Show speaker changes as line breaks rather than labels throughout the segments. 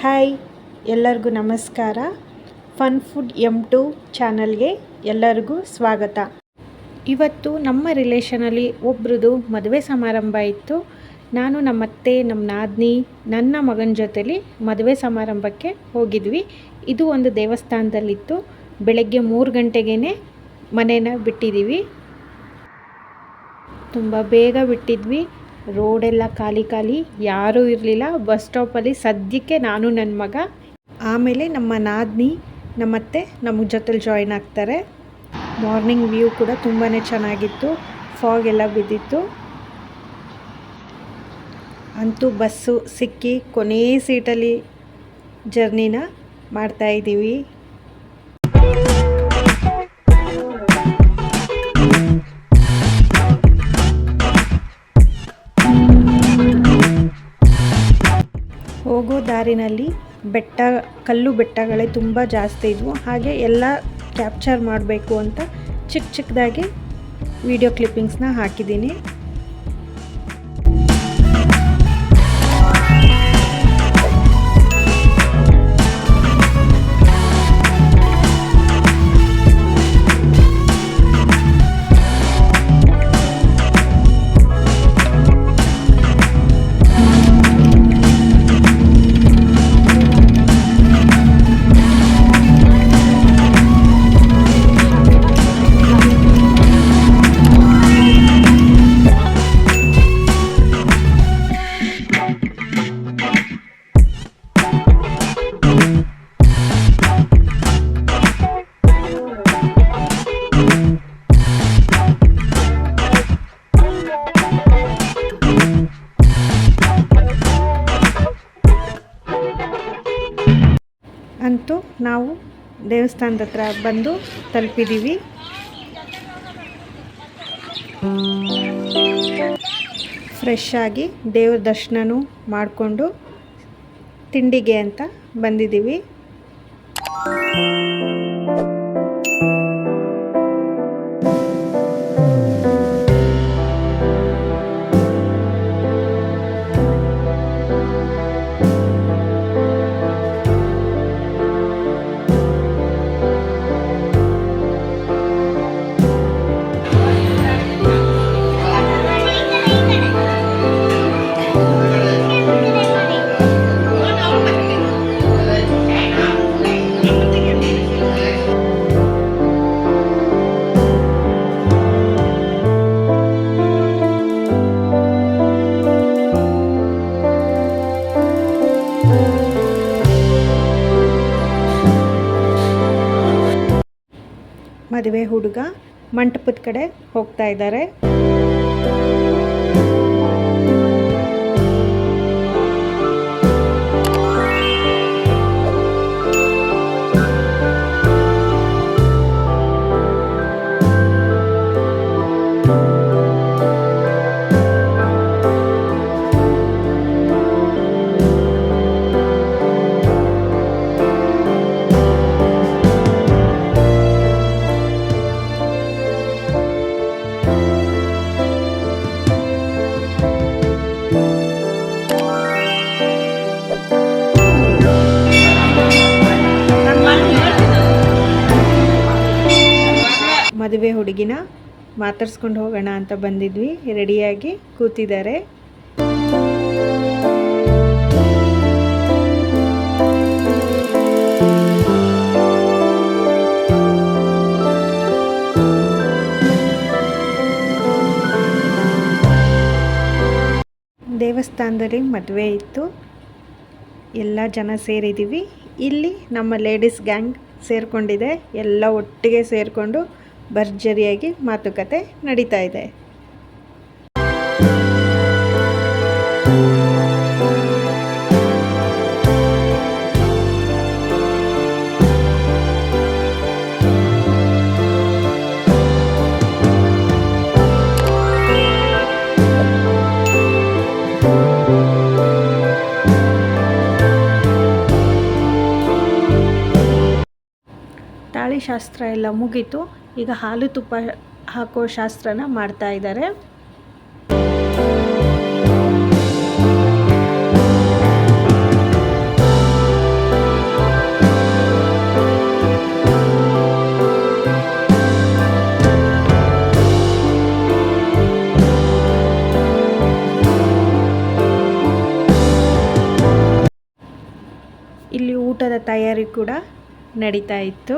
Hi, ಎಲ್ಲರಿಗೂ ನಮಸ್ಕಾರ. Fun food M2 ಚಾನಲ್ಗೆ ಎಲ್ಲರಿಗೂ ಸ್ವಾಗತ. ಇವತ್ತು ನಮ್ಮ ರಿಲೇಷನಲ್ಲಿ ಒಬ್ರದ್ದು ಮದುವೆ ಸಮಾರಂಭ ಇತ್ತು. ನಾನು ನಮ್ಮತ್ತೆ, ನಮ್ಮ ನಾದಿನಿ, ನನ್ನ ಮಗನ ಜೊತೆಲಿ ಮದುವೆ ಸಮಾರಂಭಕ್ಕೆ ಹೋಗಿದ್ವಿ. ಇದು ಒಂದು ದೇವಸ್ಥಾನದಲ್ಲಿತ್ತು. ಬೆಳಗ್ಗೆ 3 ಗಂಟೆಗೇ ಮನೇನ ಬಿಟ್ಟಿದ್ದೀವಿ. ತುಂಬ ಬೇಗ ಬಿಟ್ಟಿದ್ವಿ. ರೋಡೆಲ್ಲ ಖಾಲಿ ಯಾರೂ ಇರಲಿಲ್ಲ. ಬಸ್ ಸ್ಟಾಪಲ್ಲಿ ಸದ್ಯಕ್ಕೆ ನಾನು ನನ್ನ ಮಗ, ಆಮೇಲೆ ನಮ್ಮ ನಾದಿನಿ ನಮ್ಮತ್ತೆ ನಮ್ಮ ಜೊತೆಲಿ ಜಾಯಿನ್ ಆಗ್ತಾರೆ. ಮಾರ್ನಿಂಗ್ ವ್ಯೂ ಕೂಡ ತುಂಬಾ ಚೆನ್ನಾಗಿತ್ತು. ಫಾಗ್ ಎಲ್ಲ ಬಿದ್ದಿತ್ತು. ಅಂತೂ ಬಸ್ಸು ಸಿಕ್ಕಿ ಕೊನೆ ಸೀಟಲ್ಲಿ ಜರ್ನಿನ ಮಾಡ್ತಾಯಿದ್ದೀವಿ. ಹೋಗೋ ದಾರಿನಲ್ಲಿ ಕಲ್ಲು ಬೆಟ್ಟಗಳೇ ತುಂಬ ಜಾಸ್ತಿ ಇದ್ವು. ಹಾಗೆ ಎಲ್ಲ ಕ್ಯಾಪ್ಚರ್ ಮಾಡಬೇಕು ಅಂತ ಚಿಕ್ಕದಾಗಿ ವಿಡಿಯೋ ಕ್ಲಿಪ್ಪಿಂಗ್ಸ್ನ ಹಾಕಿದ್ದೀನಿ. ಅಂತೂ ನಾವು ದೇವಸ್ಥಾನದ ಹತ್ರ ಬಂದು ತಲುಪಿದ್ದೀವಿ. ಫ್ರೆಶ್ ಆಗಿ ದೇವ್ರ ದರ್ಶನನೂ ಮಾಡಿಕೊಂಡು ತಿಂಡಿಗೆ ಅಂತ ಬಂದಿದ್ದೀವಿ. ಮದುವೆ ಹುಡುಗ ಮಂಟಪದ ಕಡೆ ಹೋಗ್ತಾ ಇದ್ದಾರೆ. ಮದುವೆ ಹುಡುಗಿನ ಮಾತಾಡ್ಸ್ಕೊಂಡು ಹೋಗೋಣ ಅಂತ ಬಂದಿದ್ವಿ. ರೆಡಿಯಾಗಿ ಕೂತಿದ್ದಾರೆ. ದೇವಸ್ಥಾನದಲ್ಲಿ ಮದುವೆ ಇತ್ತು. ಎಲ್ಲ ಜನ ಸೇರಿದ್ದೀವಿ. ಇಲ್ಲಿ ನಮ್ಮ ಲೇಡೀಸ್ ಗ್ಯಾಂಗ್ ಸೇರಿಕೊಂಡಿದೆ. ಎಲ್ಲ ಒಟ್ಟಿಗೆ ಸೇರಿಕೊಂಡು ಭರ್ಜರಿಯಾಗಿ ಮಾತುಕತೆ ನಡೀತಾ ಇದೆ. ತಾಳಿ ಶಾಸ್ತ್ರ ಎಲ್ಲ ಮುಗೀತು. ಈಗ ಹಾಲು ತುಪ್ಪ ಹಾಕೋ ಶಾಸ್ತ್ರನ ಮಾಡ್ತಾ ಇದ್ದಾರೆ. ಇಲ್ಲಿ ಊಟದ ತಯಾರಿ ಕೂಡ ನಡೀತಾ ಇತ್ತು.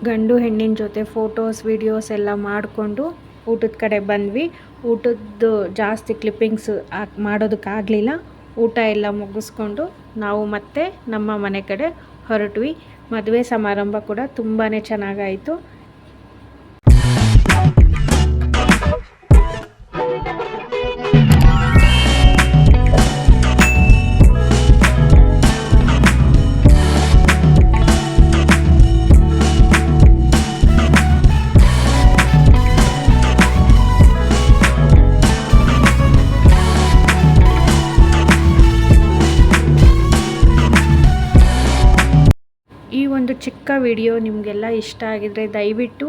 ಗಂಡು ಹೆಣ್ಣಿನ ಜೊತೆ ಫೋಟೋಸ್ ವಿಡಿಯೋಸ್ ಎಲ್ಲ ಮಾಡಿಕೊಂಡು ಊಟದ ಕಡೆ ಬಂದ್ವಿ. ಊಟದ್ದು ಜಾಸ್ತಿ ಕ್ಲಿಪ್ಪಿಂಗ್ಸ್ ಮಾಡೋದಕ್ಕಾಗಲಿಲ್ಲ. ಊಟ ಎಲ್ಲ ಮುಗಿಸ್ಕೊಂಡು ನಾವು ಮತ್ತೆ ನಮ್ಮ ಮನೆ ಕಡೆ ಹೊರಟ್ವಿ. ಮದುವೆ ಸಮಾರಂಭ ಕೂಡ ತುಂಬಾ ಚೆನ್ನಾಗಾಯಿತು. ಈ ಒಂದು ಚಿಕ್ಕ ವಿಡಿಯೋ ನಿಮಗೆಲ್ಲ ಇಷ್ಟ ಆಗಿದರೆ ದಯವಿಟ್ಟು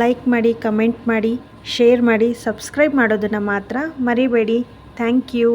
ಲೈಕ್ ಮಾಡಿ, ಕಮೆಂಟ್ ಮಾಡಿ, ಶೇರ್ ಮಾಡಿ, ಸಬ್ಸ್ಕ್ರೈಬ್ ಮಾಡೋದನ್ನು ಮಾತ್ರ ಮರಿಬೇಡಿ. Thank you.